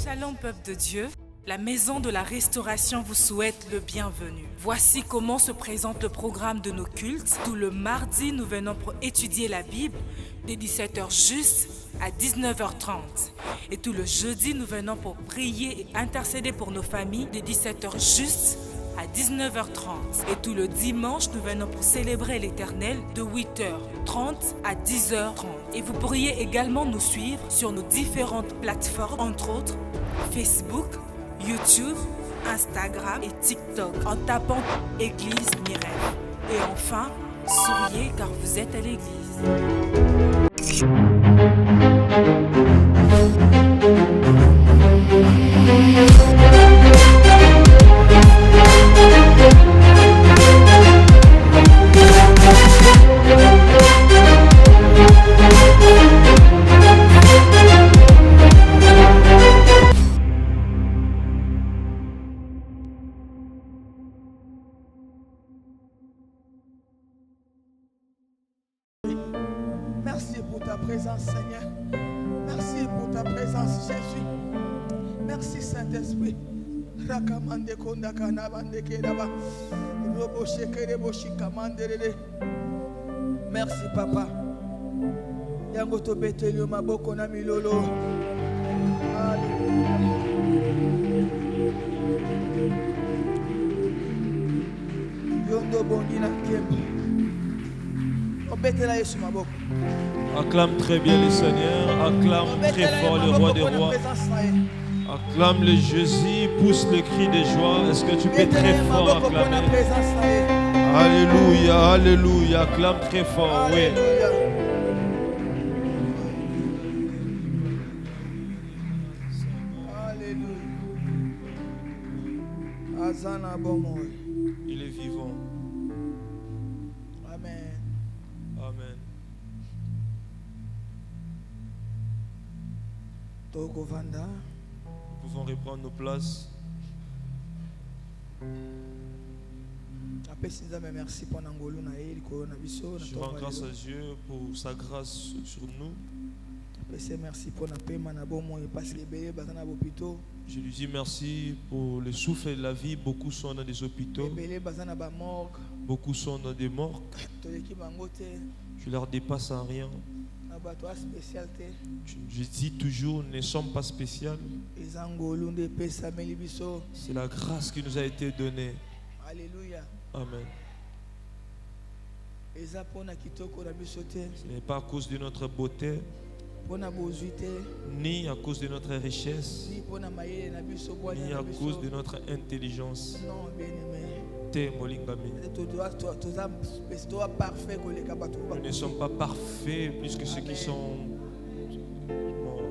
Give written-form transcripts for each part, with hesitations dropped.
Shalom peuple de Dieu, la maison de la restauration vous souhaite le bienvenu. Voici comment se présente le programme de nos cultes. Tout le mardi, nous venons pour étudier la Bible dès 17h juste à 19h30. Et tout le jeudi, nous venons pour prier et intercéder pour nos familles dès 17h juste à 19h30. Et tout le dimanche, nous venons pour célébrer l'Éternel de 8h30 à 10h30. Et vous pourriez également nous suivre sur nos différentes plateformes, entre autres Facebook, YouTube, Instagram et TikTok, en tapant Église Mirel. Et enfin, souriez car vous êtes à l'église. Merci pour ta présence, Seigneur. Merci pour ta présence, Jésus. Merci, Saint-Esprit. Merci, Papa. Yangoto betelio maboko na milolo. Yondo bongina kemba. Acclame très bien le Seigneur, acclame très fort le roi des rois. Acclame le Jésus, pousse le cri de joie. Est-ce que tu peux très fort acclamer? Alléluia, alléluia, acclame très fort, oui. Il est vivant. Amen. Amen. Nous Nous pouvons reprendre nos places. Je rends grâce à Dieu pour sa grâce sur nous. Merci pour Je lui dis merci pour le souffle et la vie. Beaucoup sont dans des hôpitaux. Beaucoup sont dans des morgues. Je leur dépasse en rien. Je dis toujours, nous ne sommes pas spéciaux. C'est la grâce qui nous a été donnée. Alléluia. Amen. Ce n'est pas à cause de notre beauté, ni à cause de notre richesse, ni à cause de notre intelligence. Nous ne sommes pas parfaits plus que ceux qui sont morts.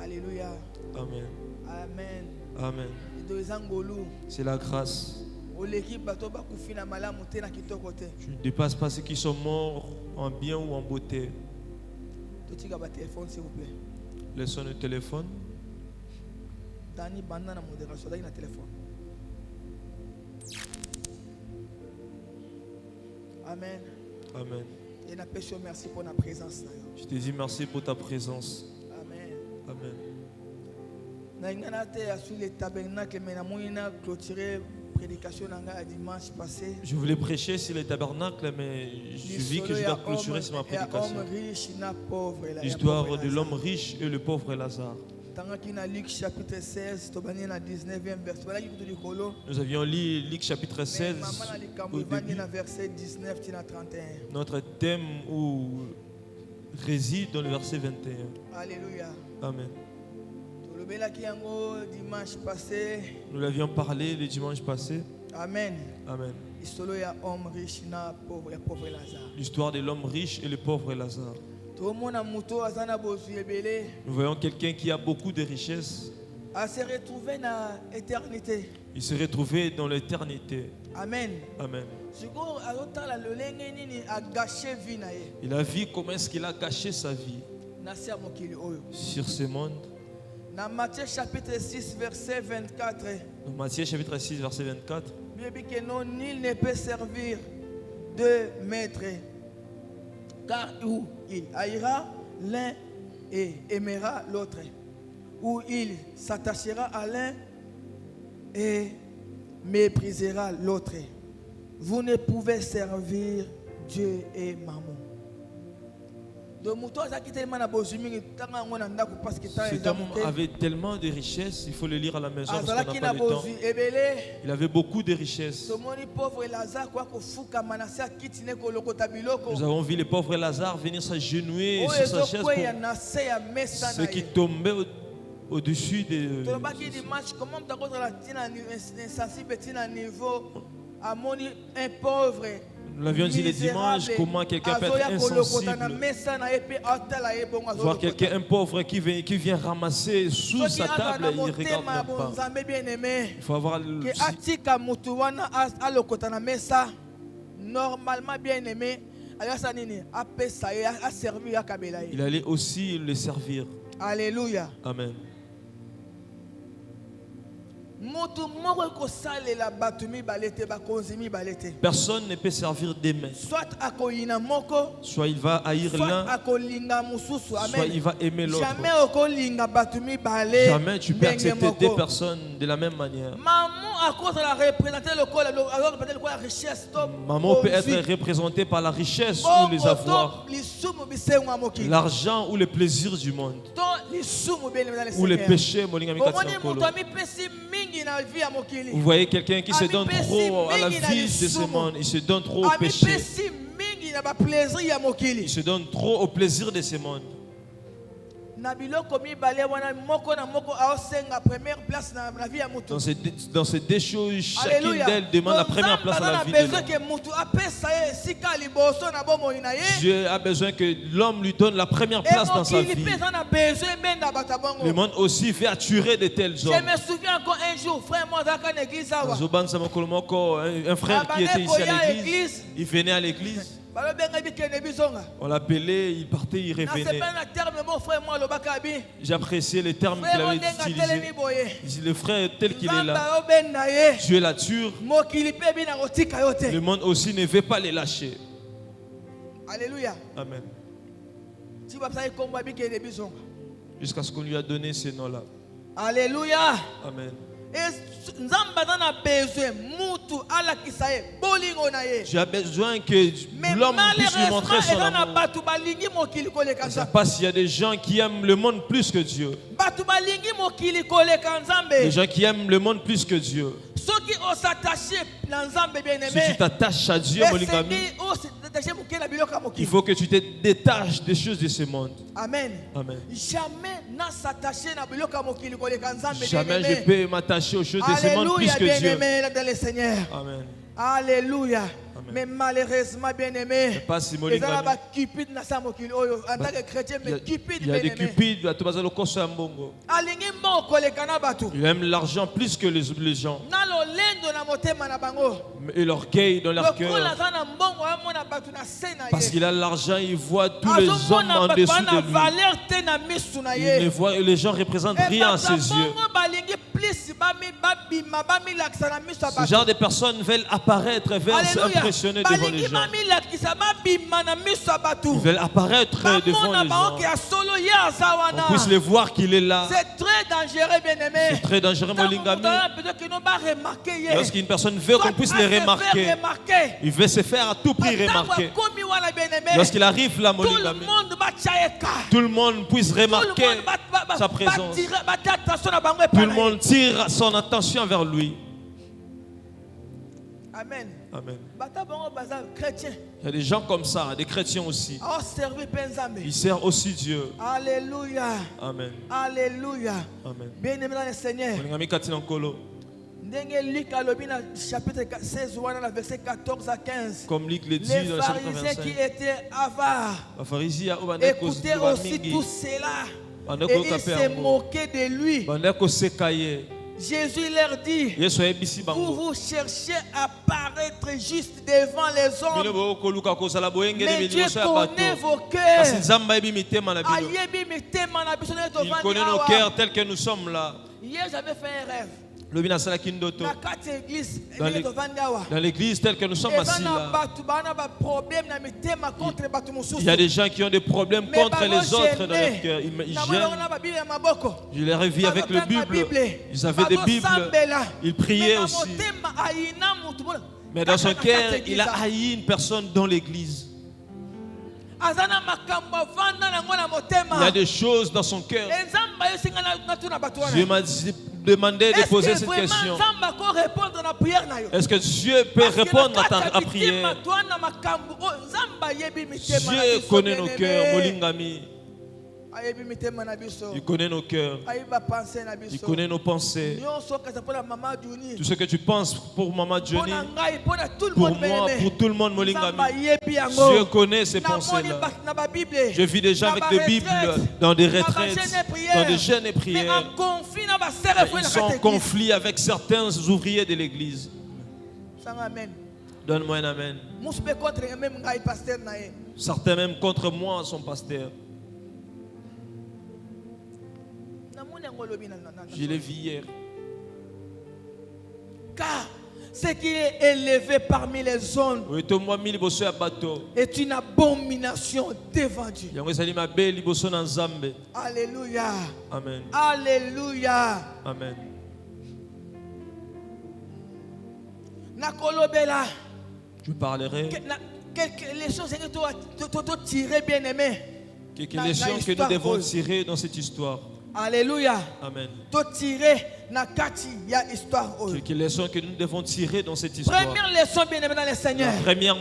Alléluia. Amen. Amen. Amen. C'est la grâce. Je ne dépasse pas ceux qui sont morts en bien ou en beauté. Laissons le téléphone. Amen. Amen. Merci pour ta présence. Je te dis merci pour ta présence. Amen. Amen. Je voulais prêcher sur les tabernacles, mais je vis que je dois clôturer sur ma prédication. L'histoire de l'homme riche et le pauvre Lazare. Nous avions lu Luc chapitre 16 au début. Notre thème où réside dans le verset 21. Alléluia. Amen. Nous l'avions parlé le dimanche passé. Amen. Amen. L'histoire de l'homme riche et le pauvre Lazare. Nous voyons quelqu'un qui a beaucoup de richesses. Il s'est retrouvé dans l'éternité. Amen. Amen. Il a vu comment est-ce qu'il a gâché sa vie sur ce monde. Dans Matthieu chapitre 6 verset 24. Dans Matthieu chapitre 6 verset 24. Nul ne peut servir 2 mètres. Car où il haïra l'un et aimera l'autre, où il s'attachera à l'un et méprisera l'autre. Vous ne pouvez servir Dieu et maman. Cet homme avait tellement de richesses, il faut le lire à la maison parce qu'on n'a pas le temps. Il avait beaucoup de richesses. Nous avons vu le pauvre Lazare venir s'agenouiller sur sa chaise pour ceux qui tombaient au-dessus de... Nous l'avions dit le dimanche, comment quelqu'un peut être insensible. Voir quelqu'un, un pauvre qui vient ramasser sous sa table, il ne regarde même pas. Il faut avoir normalement bien aimé. Il allait aussi le servir. Alléluia. Amen. Personne ne peut servir des mains. Soit il va haïr l'un, soit il va aimer l'autre. Jamais tu peux accepter deux personnes de la même manière. Maman peut être représentée par la richesse ou les avoirs, l'argent ou le plaisir du monde, ou les péchés. Vous voyez quelqu'un qui se donne trop à la vie de ce monde, il se donne trop au péché, il se donne trop au plaisir de ce monde. Dans ces deux choses, chacune d'elles demande la première place à la vie de l'homme. Dieu a besoin que l'homme lui donne la première place dans sa vie. Le monde aussi fait attirer de tels hommes. Je me souviens encore un jour, frère, moi, dans l'église, un frère qui était ici à l'église, il venait à l'église. On l'appelait, il partait, il revenait. J'appréciais les termes qu'il avait utilisés. Il dit, le frère tel qu'il est là, Dieu l'attire. Le monde aussi ne veut pas les lâcher. Alléluia. Amen. Jusqu'à ce qu'on lui a donné ces noms-là. Alléluia. Amen. Tu as besoin que l'homme puisse lui montrer son amour. Parce qu'il y a des gens qui aiment le monde plus que Dieu. Des gens qui aiment le monde plus que Dieu. Si tu t'attaches à Dieu, mon ami, il faut que tu te détaches des choses de ce monde. Amen. Amen. Jamais je peux m'attacher aux choses de ce monde plus que Dieu. Amen. Alléluia. Amen. Mais malheureusement, bien aimé, il y a des cupides, ils aiment l'argent plus que les gens. Et l'orgueil dans leur cœur. Parce qu'il a l'argent, il voit tous les hommes en dessous de lui. Il ne voit, les gens ne représentent rien à ses yeux. Ce genre de personnes veulent apparaître, veulent s'impressionner devant les gens. Ils veulent apparaître devant les gens. On puisse les voir qu'il est là. C'est très dangereux, bien aimé. C'est très dangereux, mon lingami. Lorsqu'une personne veut qu'on puisse les remarquer, il veut se faire à tout prix remarquer. Lorsqu'il arrive là, mon lingami, tout le monde puisse remarquer sa présence. Tout le monde tire son attention vers lui. Amen. Amen. Il y a des gens comme ça, des chrétiens aussi. Ils servent aussi Dieu. Alléluia. Amen. Alléluia. Amen. Bien-aimé dans le Seigneur. Chapitre 16, verset 14 à 15. Comme Luc le dit les dans le chapitre 25. Pharisiens qui étaient avares écoutaient aussi tout cela. Et ils se moquaient de lui. Jésus leur dit, vous cherchez à paraître juste devant les hommes, mais Dieu connaît vos cœurs. Il connaît nos cœurs tels que nous sommes là. Hier, j'avais fait un rêve. Dans l'église telle que nous sommes assis là, il y a des gens qui ont des problèmes contre les autres dans leur cœur. Ils gênent. Je les ai vus avec le Bible. Ils avaient des Bibles. Ils priaient aussi. Mais dans son cœur, il a haï une personne dans l'église. Il y a des choses dans son cœur. Dieu m'a demandé de poser cette question. Est-ce que Dieu peut répondre à ta prière? Dieu connaît nos cœurs, Molingami. Il connaît nos cœurs. Il connaît nos pensées. Tout ce que tu penses pour Maman Johnny, pour moi, pour tout le monde, Molingami. Dieu connaît ces pensées-là. Je vis des gens avec des Bibles dans des retraites, dans des jeûnes et prières. Ils sont en conflit avec certains ouvriers de l'église. Donne-moi un amen. Certains même contre moi sont pasteurs. Je l'ai vu hier. Car ce qui est élevé parmi les hommes est une abomination devant Dieu. Alléluia. Amen. Alléluia. Amen. Je parlerai. Quelques leçons que tu tirer, bien aimé. Quelques leçons que nous devons tirer dans cette histoire. Alléluia. Amen. Quelques leçons que nous devons tirer dans cette histoire. Première leçon, bien aimé dans le Seigneur. Première,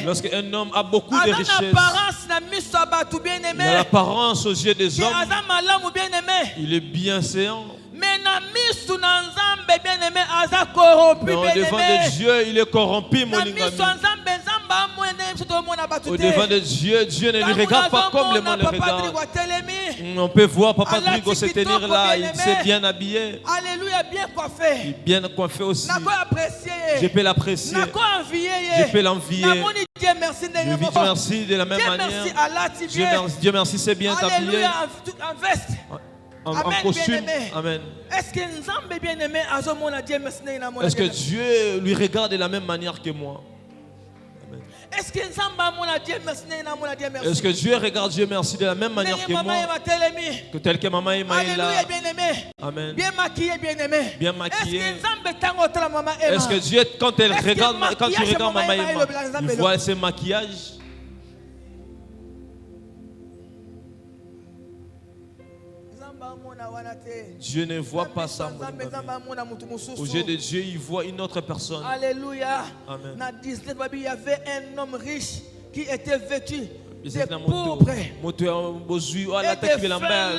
lorsqu'un homme a beaucoup de richesses, il a l'apparence aux yeux des hommes, il est bienséant. Mais au devant de Dieu, il est corrompu, mon ami. Au devant de Dieu, Dieu ne lui regarde pas comme le monde le regarde. On peut voir Papa Drigo se tenir là, il s'est bien habillé. Alléluia, bien coiffé. Il est bien coiffé aussi. Je peux l'apprécier. Je peux l'envier. Je lui dis merci de la même manière. Dieu merci, c'est bien habillé. En costume. Amen. Est-ce que Dieu lui regarde de la même manière que moi? Amen. Est-ce que Dieu regarde Dieu merci de la même manière que moi? Que tel que maman Emma est là. Amen. Bien maquillé, bien aimé. Bien maquillé. Est-ce que Dieu, quand tu regardes maman Emma, il voit ses maquillages? Dieu ne voit pas ça. Au yeux de Dieu, il voit une autre personne. Alléluia. Amen. Il y avait un homme riche qui était vêtu de pourpre et de frêlin,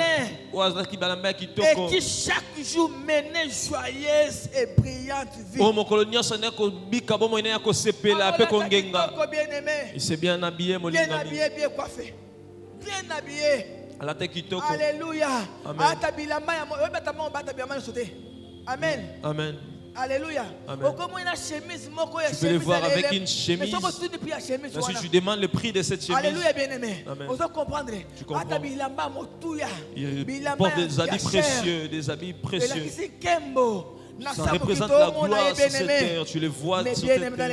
et qui chaque jour menait joyeuse et brillante vie. Il s'est bien habillé, bien habillé, bien coiffé, bien habillé. Alléluia. Amen. Amen. Alléluia. Tu peux le voir avec une chemise. Si tu demandes le prix de cette chemise. Alléluia, bien aimé. Tu comprends. Il porte des habits précieux, des habits précieux. Ça représente la gloire sur cette terre. Tu le vois sur cette terre.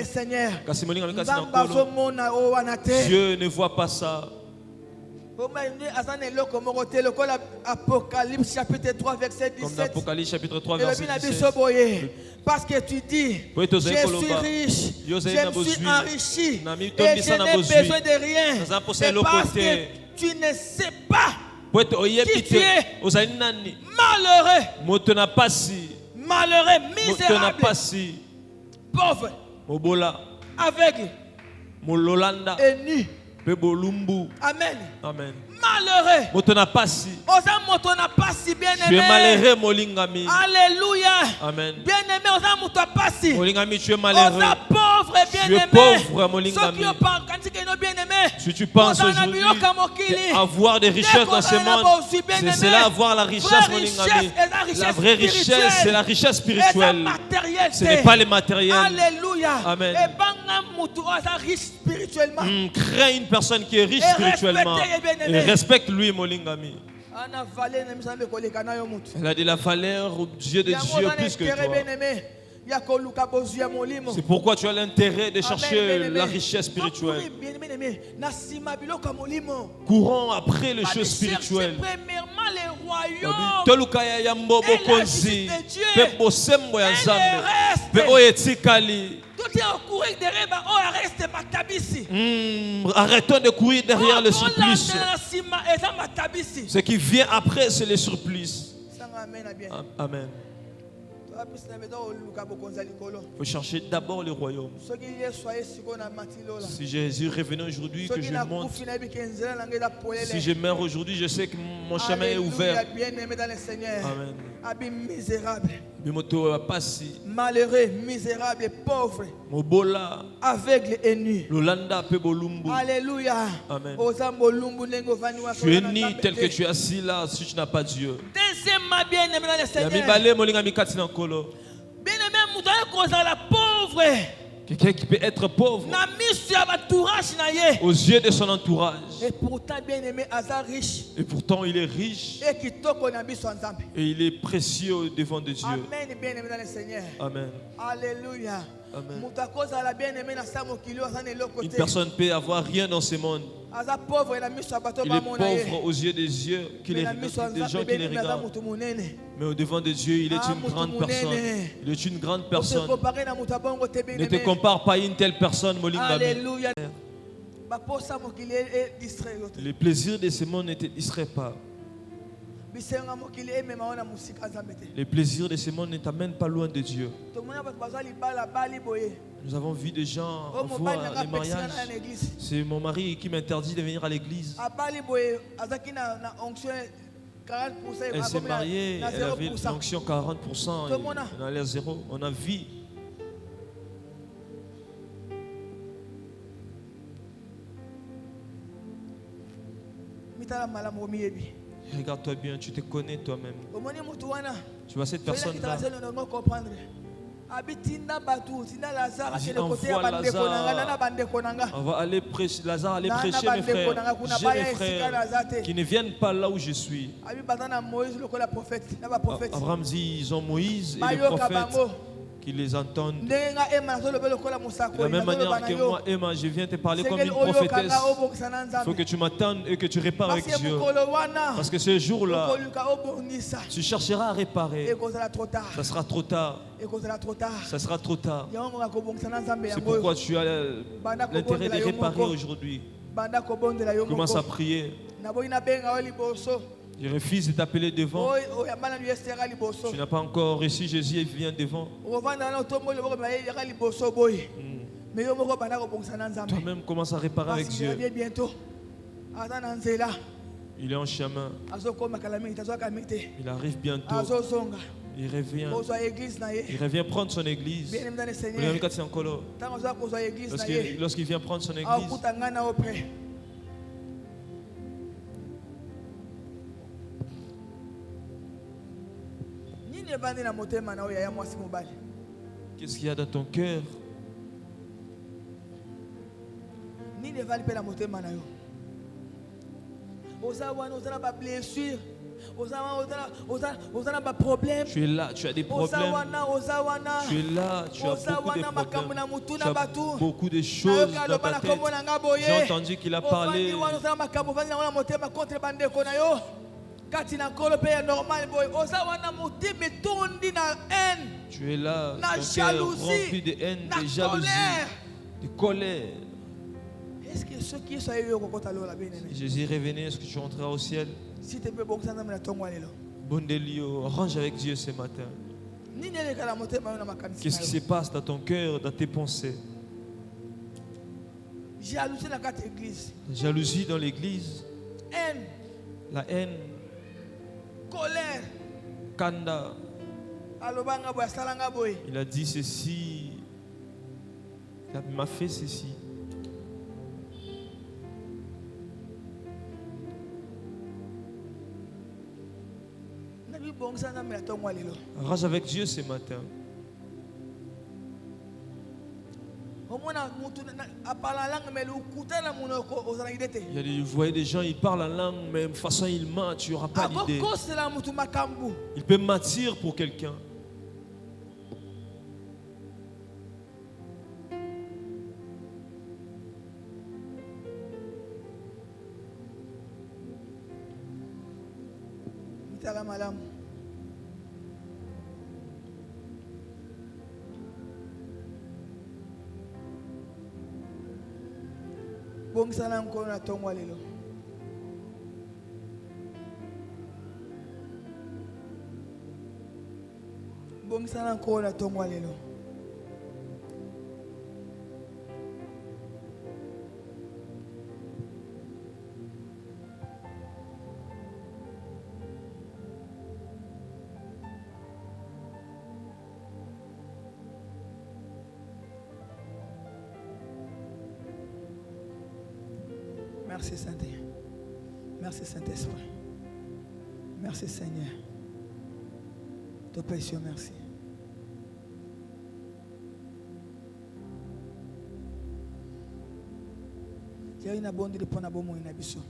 Dieu ne voit pas ça. Apocalypse chapitre 3 verset 17. Comme dans Apocalypse chapitre 3 verset 17. Parce que tu dis, je suis riche, je me suis enrichi et je n'ai besoin de rien. Et parce que tu ne sais pas qui tu es, malheureux, malheureux, misérable, pauvre, aveugle et nu. Amen. Amen. Malheureux. Tu es malheureux, Molingami. Alléluia. Amen. Bien-aimé, tu es malheureux. Pauvre, tu es pauvre, Molingami. Si tu penses aujourd'hui avoir des richesses dans ce monde, c'est cela, avoir la richesse, Molingami. La vraie richesse, c'est la richesse spirituelle. Ce n'est pas le matériel. Alléluia. Amen. Spirituellement. Crée une personne qui est riche spirituellement. Et respecte lui, Molingami. Elle a de la valeur aux yeux de Dieu plus que toi. C'est pourquoi tu as l'intérêt de chercher la richesse spirituelle. Courons après les choses spirituelles. Arrêtons de courir derrière le surplus. Ce qui vient après, c'est le surplus. Amen. Il faut chercher d'abord le royaume. Si Jésus revenait aujourd'hui, que je monte. Si je meurs aujourd'hui, je sais que mon chemin est ouvert. Amen. Malheureux, misérable, pauvre, aveugle et nu. Alléluia. Amen. Tu es nu tel que tu es assis là si tu n'as pas Dieu. Bien-aimé, pauvre. Quelqu'un qui peut être pauvre aux yeux de son entourage. Et pourtant, bien-aimé, riche. Et pourtant, il est riche. Et il est précieux devant de Dieu. Amen, bien-aimé dans le Seigneur. Amen. Alléluia. Amen. Une personne peut avoir rien dans ce monde. Il est pauvre aux yeux des gens qui les regardent. Mais au devant de Dieu, il est une grande personne. Il est une grande personne. Ne te compare pas à une telle personne, Alléluia. Les plaisirs de ce monde ne te distraient pas. Les plaisirs de ce monde ne t'amènent pas loin de Dieu. Nous avons vu des gens voir les mariages. C'est mon mari qui m'interdit de venir à l'église. Elle s'est mariée, elle avait l'onction 40%, on a l'air zéro. On a vu. Regarde-toi bien, tu te connais toi-même. Tu vois cette personne-là. On va aller prêcher. Lazare allait prêcher, mes frères. J'ai mes frères qui ne viennent pas là où je suis. Abraham dit, ils ont Moïse et les prophètes qui les entendent. De la même manière que moi, Emma, je viens te parler comme une prophétesse. Il faut que tu m'attendes et que tu répares avec Dieu. Parce que ce jour-là, tu chercheras à réparer. Ça sera trop tard. Ça sera trop tard. C'est pourquoi tu as l'intérêt de réparer aujourd'hui. Commence à prier. Je refuse de t'appeler devant. Tu n'as pas encore reçu Jésus et viens devant. Toi-même commence à réparer avec Dieu. Il est en chemin. Il arrive bientôt. Il revient prendre son église. Lorsqu'il vient prendre son église, qu'est-ce qu'il y a dans ton cœur? Tu es là, tu as des problèmes. Tu es là, tu as beaucoup de problèmes. Tu as beaucoup de choses dans ta tête. J'ai entendu qu'il a parlé. Tu es là, ton cœur rempli de haine, de jalousie, de colère. Jésus revenait, est-ce que tu rentreras au ciel? Bon délio, range avec Dieu ce matin. Qu'est-ce qui se passe dans ton cœur, dans tes pensées? Jalousie dans l'église. La haine. Colère. Kanda. Il a dit ceci. Il m'a fait ceci. Rage avec Dieu ce matin. Vous voyez des gens, ils parlent la langue, mais de toute façon ils mentent, tu n'auras pas l'idée. Il peut mentir pour quelqu'un. Bongisana nkolo na tongo lelo. Bongisana nkolo na tongo lelo. Merci Saint-Esprit. Merci Saint-Esprit. Merci Seigneur. Te précieux merci. Il y a une abondance de ponabomou in abisso.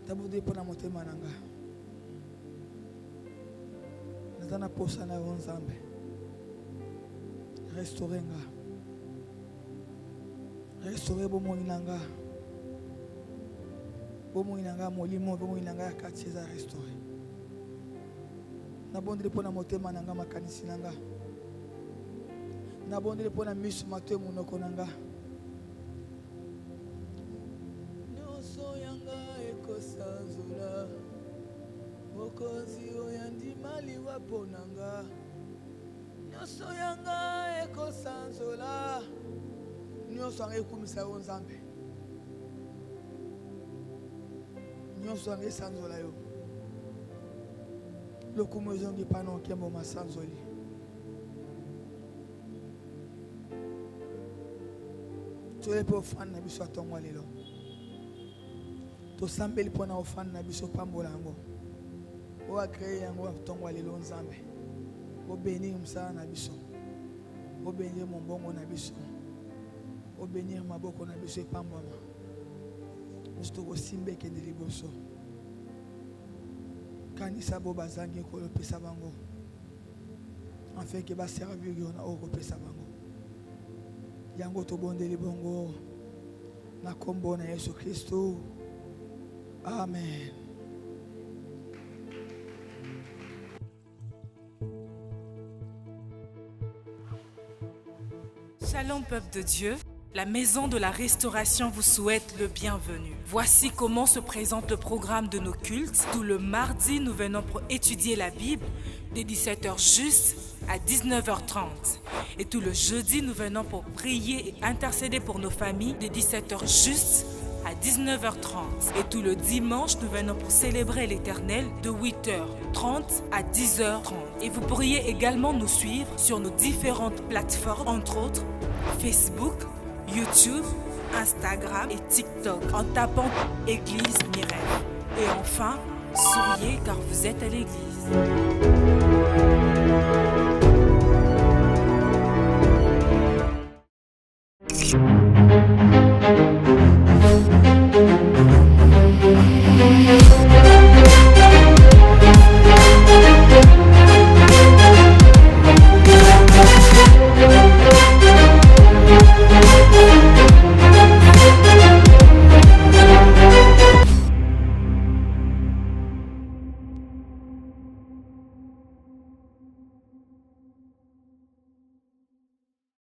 Tabu de ponamote mananga. Natana posa na onzambe. Restaurer nga. Restaurer bomo inanga. Bomo inanga molimo bomo inanga quartier za restaurer. Na bondele pona motema nanga makanisi nanga. Na bondele pona misu matwe munoko nanga. Nyoso yanga ekosanzula. Mokozi oyandi mali waponanga. Nyoso yanga ekosanzola. Nyoso yanga ekumisa yo nzambe. Nyoso yanga esanzola yo. Lokumu ezongi pano nkembo masanzoli. Tole pe ofana na biso atongwa lelo. Tosambeli pona ofana na biso pambola yango. Owa kreye yango atongwa lelo nzambe. Obénir msa na biso. Obénir mombongo na biso. Obénir maboko na biso epambama. Musto ko simbe kende liboso. Kanisa bo bazangi ko lopesa bango. Afin que ba servir yo na oko pesa bango. Yango to bondeli bongo. Na kombo na Yesu Kristo. Amen. Shalom peuple de Dieu, la maison de la restauration vous souhaite le bienvenu. Voici comment se présente le programme de nos cultes. Tout le mardi, nous venons pour étudier la Bible de 17h juste à 19h30. Et tout le jeudi, nous venons pour prier et intercéder pour nos familles de 17h juste à 19h30. Et tout le dimanche, nous venons pour célébrer l'Éternel de 8h30 à 10h30. Et vous pourriez également nous suivre sur nos différentes plateformes, entre autres Facebook, YouTube, Instagram et TikTok, en tapant Église Mireille. Et enfin, souriez car vous êtes à l'église.